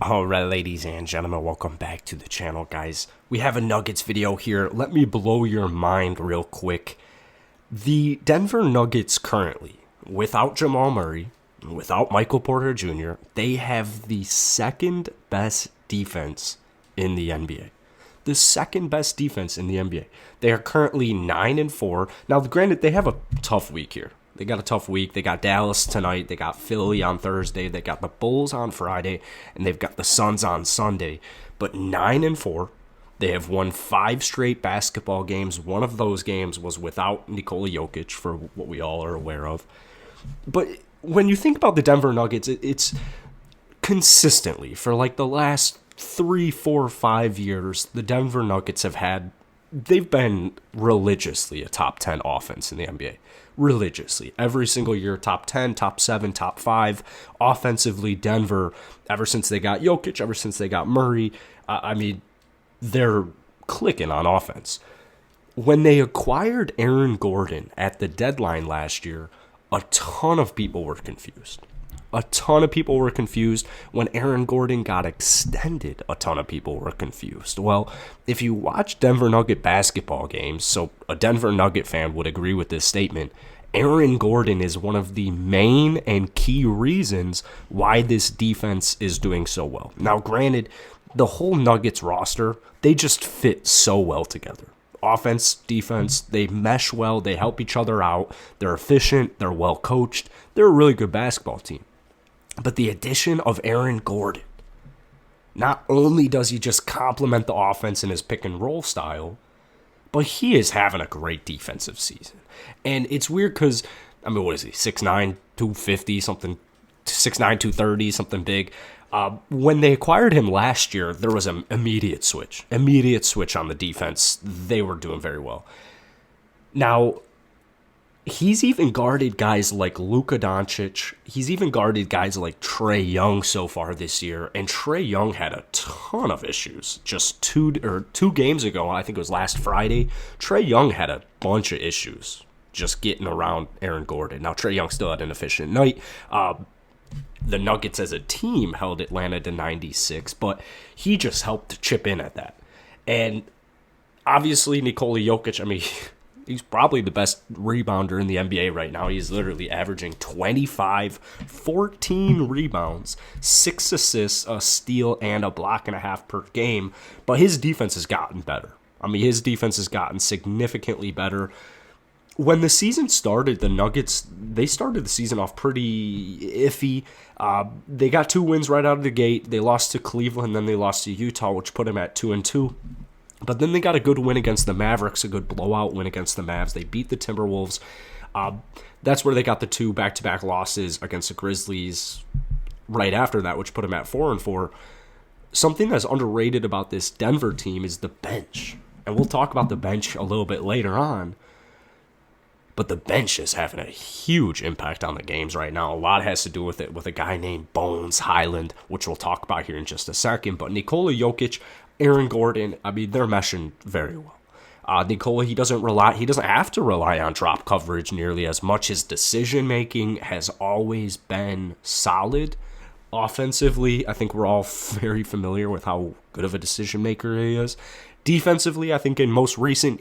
Alright, ladies and gentlemen, welcome back to the channel, guys. We have a Nuggets video here. Let me blow your mind real quick. The Denver Nuggets currently, without Jamal Murray, without Michael Porter Jr., they have the second best defense in the NBA. The second best defense in the NBA. They are currently 9-4. Now, granted, they have a tough week here. They got a tough week. They got Dallas tonight. They got Philly on Thursday. They got the Bulls on Friday. And they've got the Suns on Sunday. But 9-4. They have won 5 straight basketball games. One of those games was without Nikola Jokic, for what we all are aware of. But when you think about the Denver Nuggets, it's consistently, for like the last 3, 4, 5 years, the Denver Nuggets they've been religiously a top 10 offense in the NBA. Religiously. Every single year, top 10, top 7, top 5. Offensively, Denver, ever since they got Jokic, ever since they got Murray, they're clicking on offense. When they acquired Aaron Gordon at the deadline last year, a ton of people were confused. A ton of people were confused. When Aaron Gordon got extended, a ton of people were confused. Well, if you watch Denver Nugget basketball games, so a Denver Nugget fan would agree with this statement, Aaron Gordon is one of the main and key reasons why this defense is doing so well. Now, granted, the whole Nuggets roster, they just fit so well together. Offense, defense, they mesh well, they help each other out, they're efficient, they're well coached, they're a really good basketball team. But the addition of Aaron Gordon, not only does he just complement the offense in his pick and roll style, but he is having a great defensive season. And it's weird because, what is he, 6'9", 250, something, 6'9", 230, something big. When they acquired him last year, there was an immediate switch on the defense. They were doing very well. Now, he's even guarded guys like Luka Doncic. He's even guarded guys like Trae Young so far this year. And Trae Young had a ton of issues. Just two games ago, I think it was last Friday, Trae Young had a bunch of issues just getting around Aaron Gordon. Now, Trae Young still had an efficient night. The Nuggets as a team held Atlanta to 96, but he just helped to chip in at that. And obviously, Nikola Jokic, he's probably the best rebounder in the NBA right now. He's literally averaging 25, 14 rebounds, 6 assists, a steal, and a block and a half per game. But his defense has gotten better. His defense has gotten significantly better. When the season started, the Nuggets, they started the season off pretty iffy. They got 2 wins right out of the gate. They lost to Cleveland, then they lost to Utah, which put them at 2-2. But then they got a good win against the Mavericks, a good blowout win against the Mavs. They beat the Timberwolves. That's where they got the 2 back-to-back losses against the Grizzlies right after that, which put them at 4-4. Something that's underrated about this Denver team is the bench. And we'll talk about the bench a little bit later on. But the bench is having a huge impact on the games right now. A lot has to do with it with a guy named Bones Highland, which we'll talk about here in just a second. But Nikola Jokic, Aaron Gordon, they're meshing very well. Nikola, he doesn't have to rely on drop coverage nearly as much. His decision making has always been solid. Offensively, I think we're all very familiar with how good of a decision maker he is. Defensively, I think in recent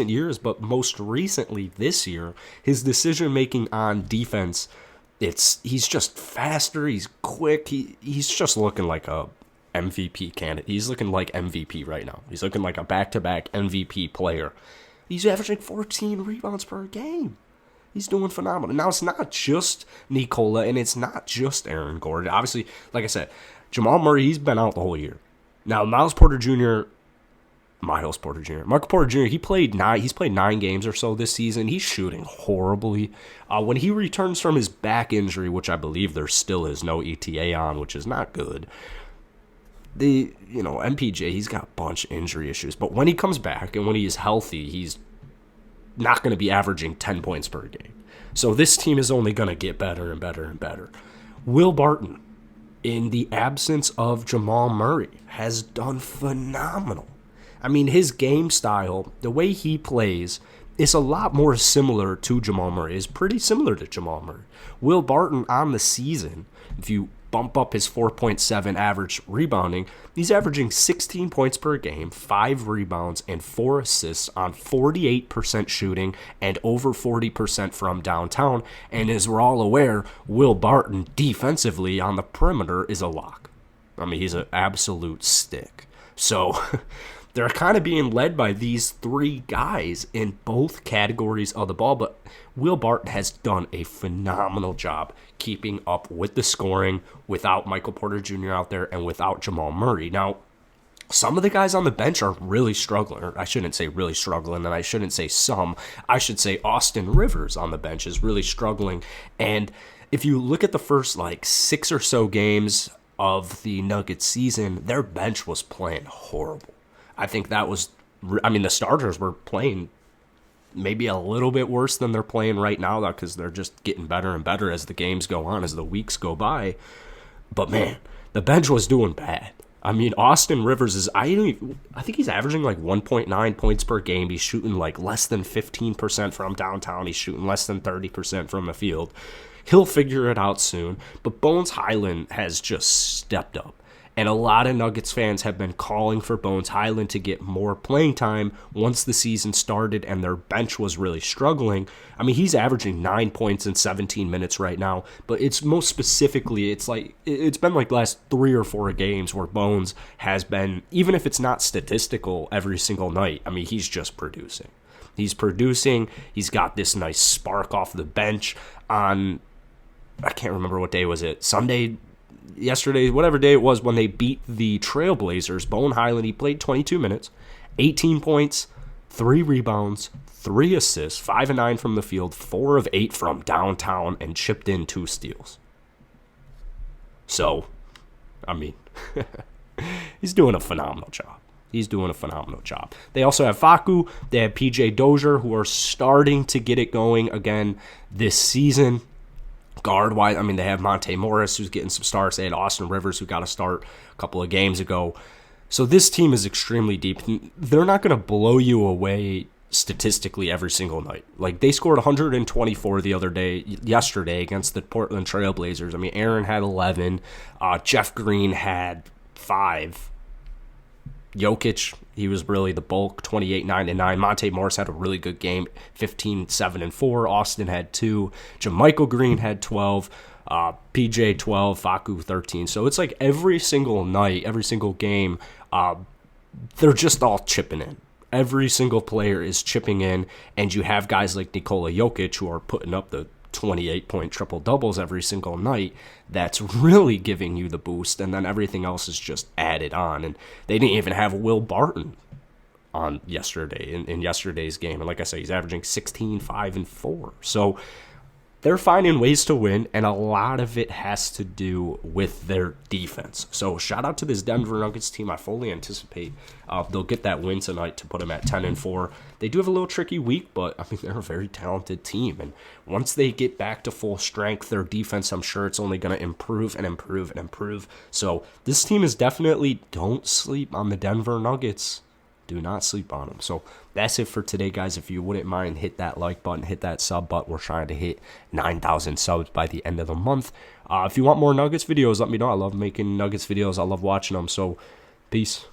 years, but most recently this year, his decision making on defense, he's just faster, he's quick, he's just looking like a MVP candidate. He's looking like MVP right now. He's looking like a back-to-back MVP player. He's averaging 14 rebounds per game. He's doing phenomenal. Now, it's not just Nikola, and it's not just Aaron Gordon. Obviously, like I said, Jamal Murray, he's been out the whole year. Now, Michael Porter Jr., he's played 9 games or so this season. He's shooting horribly. When he returns from his back injury, which I believe there still is no ETA on, which is not good, MPJ, he's got a bunch of injury issues. But when he comes back and when he is healthy, he's not going to be averaging 10 points per game. So this team is only going to get better and better and better. Will Barton, in the absence of Jamal Murray, has done phenomenal. His game style, the way he plays, is a lot more similar to Jamal Murray. Is pretty similar to Jamal Murray. Will Barton on the season, if you bump up his 4.7 average rebounding. He's averaging 16 points per game, 5 rebounds, and 4 assists on 48% shooting and over 40% from downtown. And as we're all aware, Will Barton defensively on the perimeter is a lock. I mean, he's an absolute stick. So they're kind of being led by these 3 guys in both categories of the ball, but Will Barton has done a phenomenal job keeping up with the scoring without Michael Porter Jr. out there and without Jamal Murray. Now, some of the guys on the bench are really struggling. Or I shouldn't say really struggling, and I shouldn't say some. I should say Austin Rivers on the bench is really struggling. And if you look at the first 6 or so games of the Nuggets season, their bench was playing horrible. I think that was, the starters were playing maybe a little bit worse than they're playing right now, though, because they're just getting better and better as the games go on, as the weeks go by. But man, the bench was doing bad. I mean, Austin Rivers is, I think he's averaging 1.9 points per game. He's shooting less than 15% from downtown. He's shooting less than 30% from the field. He'll figure it out soon. But Bones Hyland has just stepped up. And a lot of Nuggets fans have been calling for Bones Hyland to get more playing time once the season started and their bench was really struggling. I mean, he's averaging 9 points in 17 minutes right now, but it's most specifically, it's been the last 3 or 4 games where Bones has been, even if it's not statistical every single night, I mean, he's just producing. He's producing. He's got this nice spark off the bench on, I can't remember what day was it, Sunday, yesterday, whatever day it was when they beat the Trailblazers. Bones Hyland, he played 22 minutes, 18 points, 3 rebounds, 3 assists, 5 of 9 from the field, 4 of 8 from downtown, and chipped in 2 steals. So, I mean, he's doing a phenomenal job. He's doing a phenomenal job. They also have Facu. They have PJ Dozier, who are starting to get it going again this season. Guard-wise, I mean, they have Monte Morris, who's getting some starts. They had Austin Rivers, who got a start a couple of games ago. So this team is extremely deep. They're not going to blow you away statistically every single night. They scored 124 yesterday against the Portland Trailblazers. I mean, Aaron had 11. Jeff Green had 5. Jokic, he was really the bulk, 28, 9, and 9. Monte Morris had a really good game, 15, 7, and 4. Austin had 2. JaMychal Green had 12. PJ 12, Facu 13. So it's every single night, every single game, they're just all chipping in. Every single player is chipping in, and you have guys like Nikola Jokic who are putting up the 28-point triple-doubles every single night. That's really giving you the boost, and then everything else is just added on. And they didn't even have Will Barton on yesterday, in yesterday's game. And like I said, he's averaging 16, 5, and 4. So they're finding ways to win, and a lot of it has to do with their defense. So shout out to this Denver Nuggets team. I fully anticipate they'll get that win tonight to put them at 10-4. They do have a little tricky week, but I mean, they're a very talented team. And once they get back to full strength, their defense, I'm sure it's only going to improve and improve and improve. So this team is definitely, don't sleep on the Denver Nuggets. Do not sleep on them. So that's it for today, guys. If you wouldn't mind, hit that like button, hit that sub button. We're trying to hit 9,000 subs by the end of the month. If you want more Nuggets videos, let me know. I love making Nuggets videos. I love watching them. So peace.